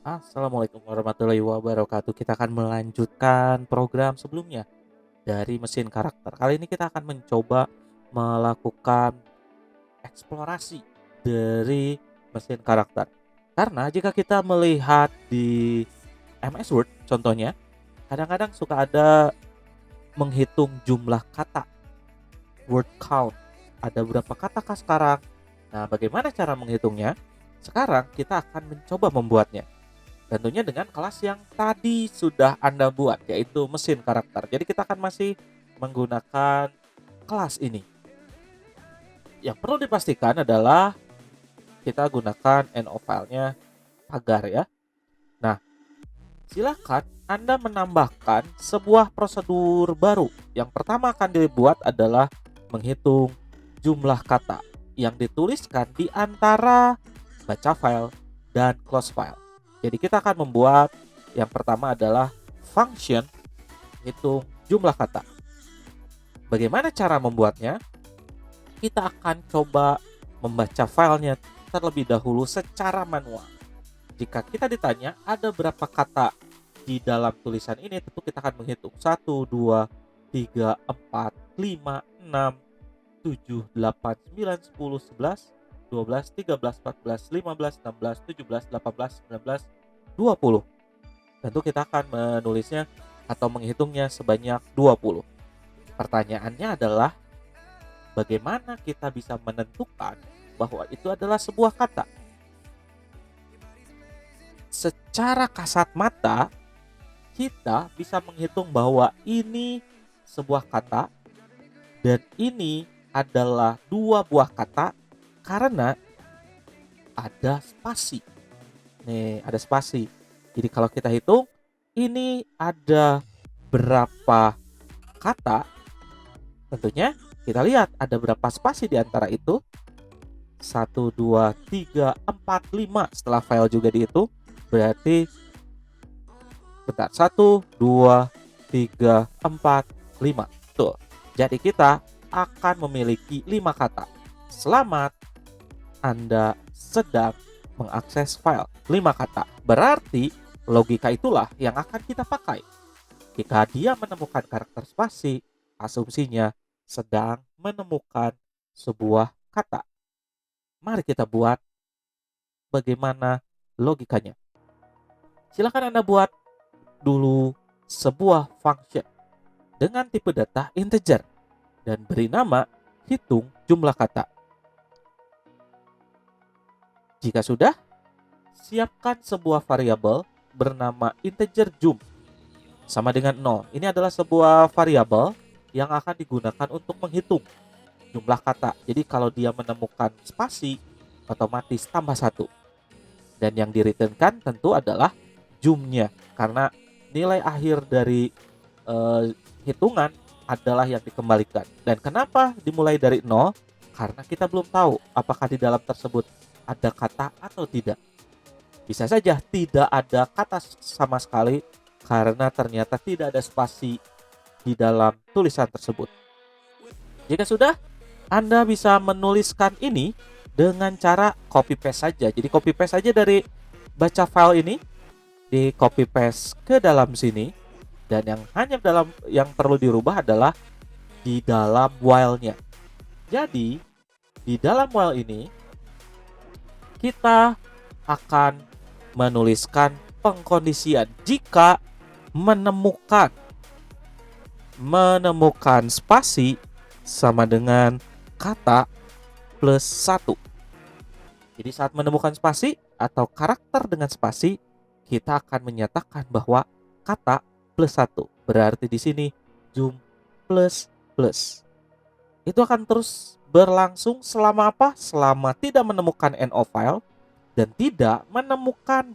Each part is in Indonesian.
Assalamualaikum warahmatullahi wabarakatuh. Kita akan melanjutkan program sebelumnya dari mesin karakter. Kali ini kita akan mencoba melakukan eksplorasi dari mesin karakter. Karena jika kita melihat di MS Word contohnya, kadang-kadang suka ada menghitung jumlah kata, word count. Ada berapa katakah sekarang? Nah, bagaimana cara menghitungnya? Sekarang kita akan mencoba membuatnya. Tentunya dengan kelas yang tadi sudah Anda buat, yaitu mesin karakter. Jadi kita akan masih menggunakan kelas ini. Yang perlu dipastikan adalah kita gunakan NO file-nya pagar ya. Nah, silakan Anda menambahkan sebuah prosedur baru. Yang pertama akan dibuat adalah menghitung jumlah kata yang dituliskan di antara baca file dan close file. Jadi kita akan membuat yang pertama adalah function hitung jumlah kata. Bagaimana cara membuatnya? Kita akan coba membaca filenya terlebih dahulu secara manual. Jika kita ditanya ada berapa kata di dalam tulisan ini, tentu kita akan menghitung 1, 2, 3, 4, 5, 6, 7, 8, 9, 10, 11, 12, 13, 14, 15, 16, 17, 18, 19, 20. Tentu kita akan menulisnya atau menghitungnya sebanyak 20. Pertanyaannya adalah bagaimana kita bisa menentukan bahwa itu adalah sebuah kata? Secara kasat mata, kita bisa menghitung bahwa ini sebuah kata dan ini adalah dua buah kata karena ada spasi. Nih, ada spasi. Jadi kalau kita hitung, ini ada berapa kata? Tentunya kita lihat ada berapa spasi di antara itu. 1, 2, 3, 4, 5. Setelah file juga dihitung, berarti bentar, 1, 2, 3, 4, 5. Tuh. Jadi kita akan memiliki 5 kata. Selamat, Anda sedang mengakses file 5 kata. Berarti logika itulah yang akan kita pakai. Jika dia menemukan karakter spasi, asumsinya sedang menemukan sebuah kata. Mari kita buat bagaimana logikanya. Silakan Anda buat dulu sebuah function dengan tipe data integer dan beri nama hitung jumlah kata. Jika sudah, siapkan sebuah variabel bernama integer jum sama dengan 0. Ini adalah sebuah variabel yang akan digunakan untuk menghitung jumlah kata. Jadi kalau dia menemukan spasi, otomatis tambah 1. Dan yang di-returnkan tentu adalah jumnya, karena nilai akhir dari hitungan adalah yang dikembalikan. Dan kenapa dimulai dari 0? Karena kita belum tahu apakah di dalam tersebut ada kata atau tidak. Bisa saja tidak ada kata sama sekali karena ternyata tidak ada spasi di dalam tulisan tersebut. Jika sudah, Anda bisa menuliskan ini dengan cara copy paste saja. Jadi copy paste saja dari baca file ini, di copy paste ke dalam sini, dan yang perlu dirubah adalah di dalam while-nya. Jadi di dalam while ini kita akan menuliskan pengkondisian jika menemukan spasi sama dengan kata plus 1. Jadi saat menemukan spasi atau karakter dengan spasi, kita akan menyatakan bahwa kata plus 1. Berarti di sini jum plus plus. Itu akan terus berlangsung selama apa? Selama tidak menemukan NO file dan tidak menemukan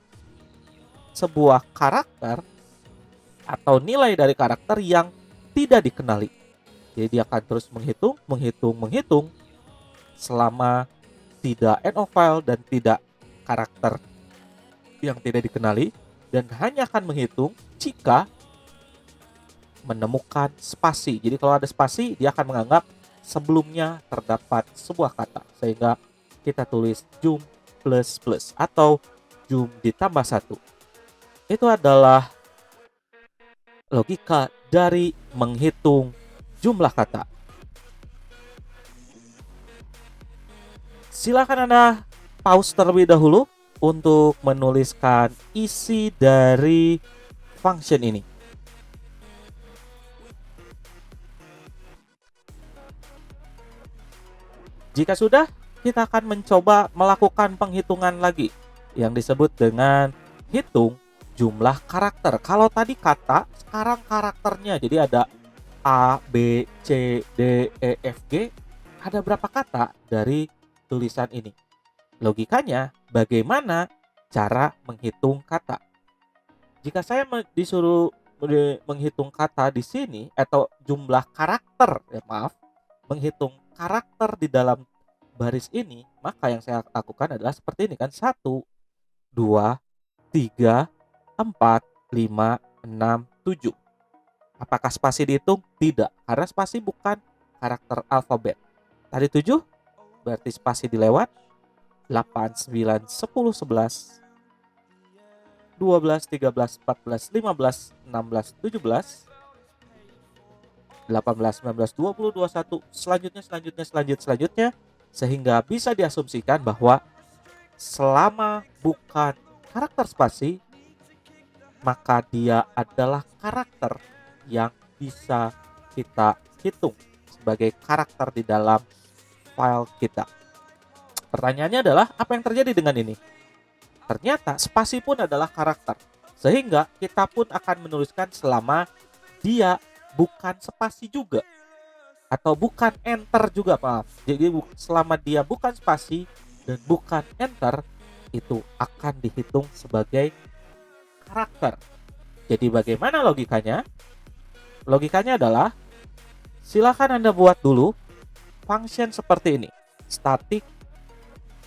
sebuah karakter atau nilai dari karakter yang tidak dikenali. Jadi dia akan terus menghitung selama tidak NO file dan tidak karakter yang tidak dikenali, dan hanya akan menghitung jika menemukan spasi. Jadi kalau ada spasi, dia akan menganggap sebelumnya terdapat sebuah kata, sehingga kita tulis jum plus plus atau jum ditambah 1. Itu adalah logika dari menghitung jumlah kata. Silakan Anda pause terlebih dahulu untuk menuliskan isi dari function ini. Jika sudah, kita akan mencoba melakukan penghitungan lagi yang disebut dengan hitung jumlah karakter. Kalau tadi kata, sekarang karakternya. Jadi ada A, B, C, D, E, F, G. Ada berapa kata dari tulisan ini? Logikanya, bagaimana cara menghitung kata? Jika saya disuruh menghitung kata di sini atau jumlah karakter, ya maaf, menghitung karakter di dalam baris ini, maka yang saya lakukan adalah seperti ini kan, 1, 2, 3, 4, 5, 6, 7. Apakah spasi dihitung? Tidak, karena spasi bukan karakter alfabet. Tadi 7, berarti spasi dilewat. 8, 9, 10, 11, 12, 13, 14, 15, 16, 17, 18, 19, 20, 21, selanjutnya, sehingga bisa diasumsikan bahwa selama bukan karakter spasi, maka dia adalah karakter yang bisa kita hitung sebagai karakter di dalam file kita. Pertanyaannya adalah, apa yang terjadi dengan ini? Ternyata spasi pun adalah karakter, sehingga kita pun akan menuliskan selama dia bukan spasi juga, atau bukan enter juga, maaf. Jadi selama dia bukan spasi dan bukan enter, itu akan dihitung sebagai karakter. Jadi bagaimana logikanya? Logikanya adalah, silakan Anda buat dulu function seperti ini. Static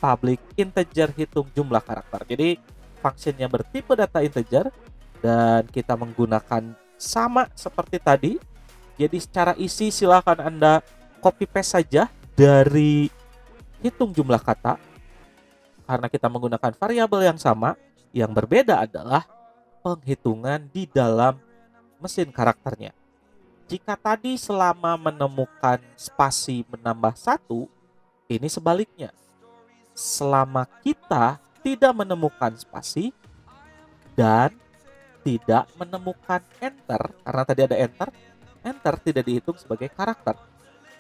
public integer hitung jumlah karakter. Jadi functionnya bertipe data integer dan kita menggunakan sama seperti tadi. Jadi secara isi silakan Anda copy paste saja dari hitung jumlah kata, karena kita menggunakan variabel yang sama. Yang berbeda adalah penghitungan di dalam mesin karakternya. Jika tadi selama menemukan spasi menambah 1, ini sebaliknya. Selama kita tidak menemukan spasi dan tidak menemukan enter, karena tadi ada enter tidak dihitung sebagai karakter,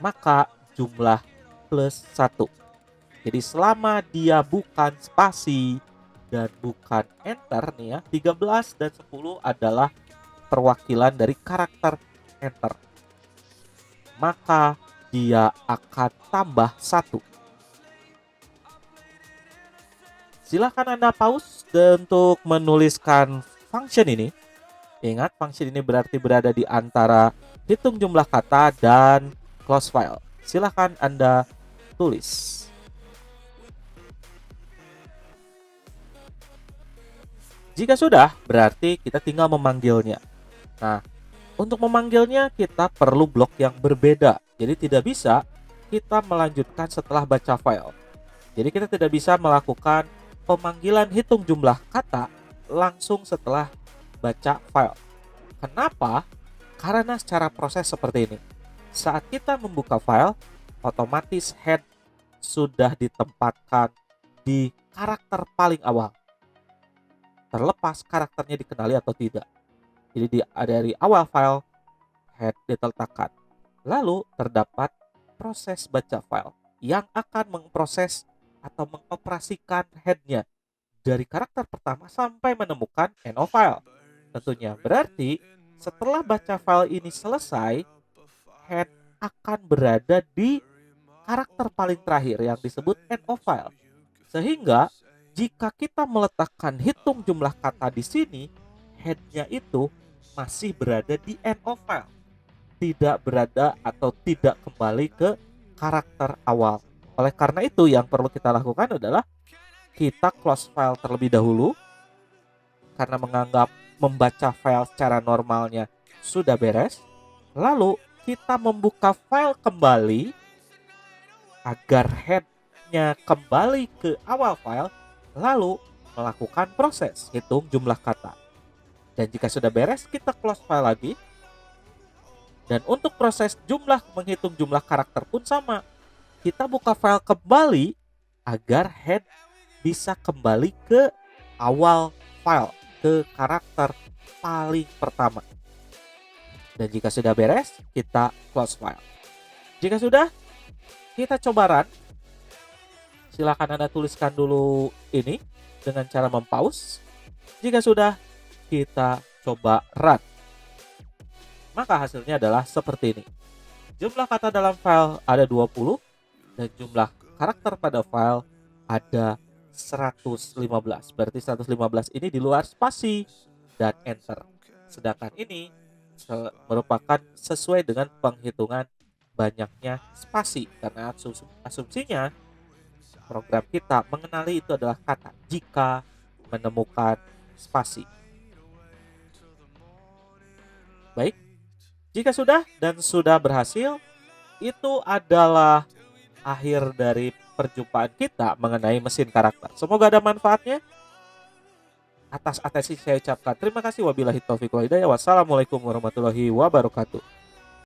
maka jumlah plus 1. Jadi selama dia bukan spasi dan bukan enter nih ya, 13 dan 10 adalah perwakilan dari karakter enter, maka dia akan tambah 1. Silahkan Anda pause untuk menuliskan function ini. Ingat, function ini berarti berada di antara hitung jumlah kata dan close file. Silahkan Anda tulis. Jika sudah, berarti kita tinggal memanggilnya. Nah, untuk memanggilnya kita perlu blok yang berbeda. Jadi tidak bisa kita melanjutkan setelah baca file. Jadi kita tidak bisa melakukan pemanggilan hitung jumlah kata langsung setelah baca file. Kenapa? Karena secara proses seperti ini. Saat kita membuka file, otomatis head sudah ditempatkan di karakter paling awal, terlepas karakternya dikenali atau tidak. Jadi dari awal file, head diletakkan. Lalu terdapat proses baca file yang akan memproses atau mengoperasikan headnya dari karakter pertama sampai menemukan end of file. Tentunya berarti setelah baca file ini selesai, head akan berada di karakter paling terakhir yang disebut end of file. Sehingga jika kita meletakkan hitung jumlah kata di sini, headnya itu masih berada di end of file, tidak berada atau tidak kembali ke karakter awal. Oleh karena itu, yang perlu kita lakukan adalah kita close file terlebih dahulu, karena menganggap membaca file secara normalnya sudah beres. Lalu kita membuka file kembali agar headnya kembali ke awal file, lalu melakukan proses hitung jumlah kata. Dan jika sudah beres, kita close file lagi. Dan untuk proses menghitung jumlah karakter pun sama. Kita buka file kembali agar head bisa kembali ke awal file, ke karakter paling pertama. Dan jika sudah beres, kita close file. Jika sudah, kita coba run. Silakan Anda tuliskan dulu ini dengan cara mempause. Jika sudah, kita coba run. Maka hasilnya adalah seperti ini. Jumlah kata dalam file ada 20 dan jumlah karakter pada file ada 115. Berarti 115 ini di luar spasi dan enter. Sedangkan ini merupakan sesuai dengan penghitungan banyaknya spasi, karena asumsinya program kita mengenali itu adalah kata jika menemukan spasi. Baik, jika sudah dan sudah berhasil, itu adalah akhir dari perjumpaan kita mengenai mesin karakter. Semoga ada manfaatnya. Atas atensi saya ucapkan terima kasih. Wabillahi taufiq wal hidayah. Wassalamualaikum warahmatullahi wabarakatuh.